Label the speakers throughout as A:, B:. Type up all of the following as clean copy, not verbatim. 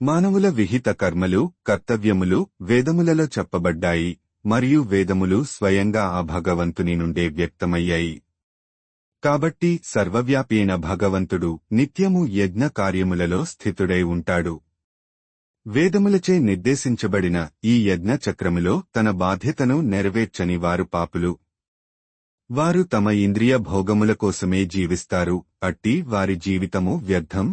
A: మానవుల విహిత కర్మలు, కర్తవ్యములు వేదములలో చెప్పబడ్డాయి, మరియు వేదములు స్వయంగా ఆ భగవంతుని నుండే వ్యక్తమయ్యాయి. కాబట్టి సర్వవ్యాపి అయిన భగవంతుడు నిత్యము యజ్ఞ కార్యములలో స్థితుడై ఉంటాడు. వేదములచే నిర్దేశించబడిన ఈ యజ్ఞ చక్రములో తన బాధ్యతను నెరవేర్చని వారు పాపులు. వారు తమ ఇంద్రియ భోగముల కోసమే జీవిస్తారు, అట్టి వారి జీవితము వ్యర్థం.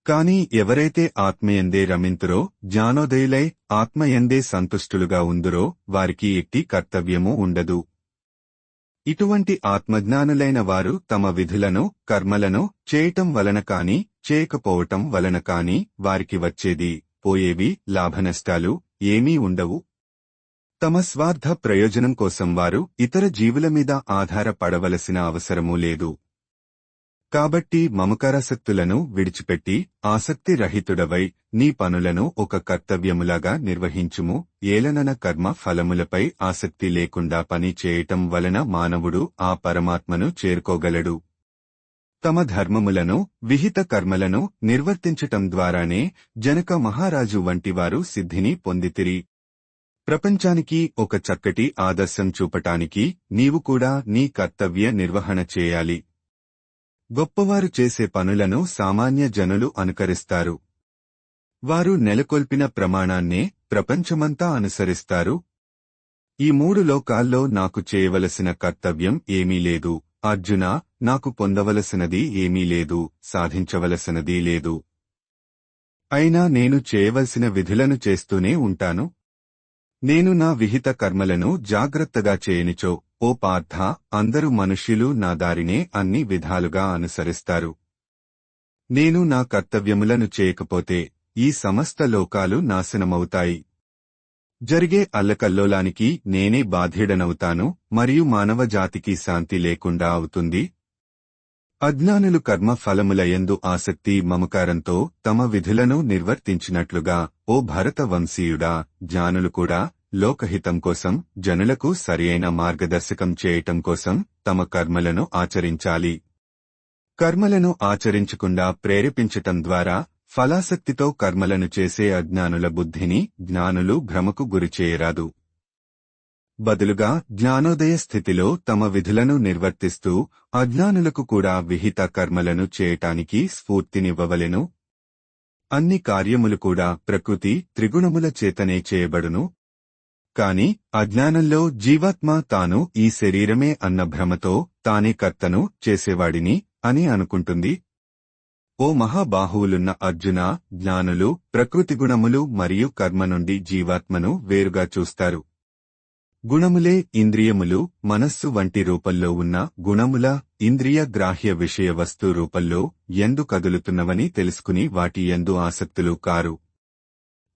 A: కాని ఎవరైతే ఆత్మయందే రమింతురో, జ్ఞానోదయులై ఆత్మయందే సంతుష్టులుగా ఉందురో, వారికి ఎట్టి కర్తవ్యము ఉండదు. ఇటువంటి ఆత్మజ్ఞానులైన వారు తమ విధులను, కర్మలను చేయటం వలన కాని, చేయకపోవటం వలన కాని వారికి వచ్చేది, పోయేవి, లాభనష్టాలు ఏమీ ఉండవు. తమ స్వార్థ ప్రయోజనం కోసం వారు ఇతర జీవుల మీద ఆధారపడవలసిన అవసరమూ లేదు. కాబట్టి మమకారాసక్తులను విడిచిపెట్టి ఆసక్తి రహితుడవై నీ పనులను ఒక కర్తవ్యములాగా నిర్వహించుము. ఏలనన కర్మ ఫలములపై ఆసక్తి లేకుండా పని చేయటం వలన మానవుడు ఆ పరమాత్మను చేరుకోగలడు. తమ ధర్మములను, విహిత కర్మలను నిర్వర్తించటం ద్వారానే జనక మహారాజు వంటివారు సిద్ధిని పొందితిరి. ప్రపంచానికి ఒక చక్కటి ఆదర్శం చూపటానికి నీవు కూడా నీ కర్తవ్య నిర్వహణ చేయాలి. గొప్పవారు చేసే పనులను సామాన్య జనులు అనుకరిస్తారు. వారు నెలకొల్పిన ప్రమాణాన్నే ప్రపంచమంతా అనుసరిస్తారు. ఈ మూడు లోకాల్లో నాకు చేయవలసిన కర్తవ్యం ఏమీ లేదు. అర్జునా, నాకు పొందవలసినది ఏమీ లేదు, సాధించవలసినదీ లేదు. అయినా నేను చేయవలసిన విధులను చేస్తూనే ఉంటాను. నేను నా విహిత కర్మలను జాగ్రత్తగా చేయనిచో, ఓ పార్థ, అందరు మనుష్యులు నా దారినే అన్ని విధాలుగా అనుసరిస్తారు. నేను నా కర్తవ్యములను చేయకపోతే ఈ సమస్త లోకాలు నాశనమవుతాయి. జరిగే అల్లకల్లోలానికి నేనే బాధ్యుడనవుతాను, మరియు మానవ జాతికి శాంతి లేకుండా అవుతుంది. అజ్ఞానులు కర్మ ఫలములయందు ఆసక్తి మమకారంతో తమ విధులను నిర్వర్తించినట్లుగా, ఓ భరత వంశీయుడా, జ్ఞానులు కూడా లోకహితం కోసం, జనులకు సరియైన మార్గదర్శకం చేయటం కోసం తమ కర్మలను ఆచరించాలి. కర్మలను ఆచరించకుండా ప్రేరేపించటం ద్వారా ఫలాసక్తితో కర్మలను చేసే అజ్ఞానుల బుద్ధిని జ్ఞానులు భ్రమకు గురిచేయరాదు. బదులుగా జ్ఞానోదయ స్థితిలో తమ విధులను నిర్వర్తిస్తూ అజ్ఞానులకు కూడా విహిత కర్మలను చేయటానికి స్ఫూర్తినివ్వవలెను. అన్ని కార్యములు కూడా ప్రకృతి త్రిగుణముల చేతనే చేయబడును. కాని అజ్ఞానంలో జీవాత్మ తాను ఈ శరీరమే అన్న భ్రమతో తానే కర్తను, చేసేవాడిని అని అనుకుంటుంది. ఓ మహాబాహువులున్న అర్జున, జ్ఞానులు ప్రకృతి గుణములు మరియు కర్మ నుండి జీవాత్మను వేరుగా చూస్తారు. గుణములే ఇంద్రియములు, మనస్సు వంటి రూపంలో ఉన్న గుణముల ఇంద్రియ గ్రాహ్య విషయ వస్తు రూపంలో ఎందు కదులుతున్నవని తెలుసుకుని వాటి యందు ఆసక్తులు కారు.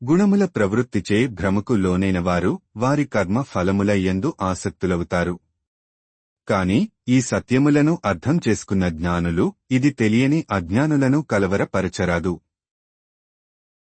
A: గుణముల ప్రవృత్తిచే భ్రమకు లోనైనవారు వారి కర్మ ఫలముల యందు ఆసక్తులవుతారు. కాని ఈ సత్యములను అర్థం చేసుకున్న జ్ఞానులు ఇది తెలియని అజ్ఞానులను కలవరపరచరాదు.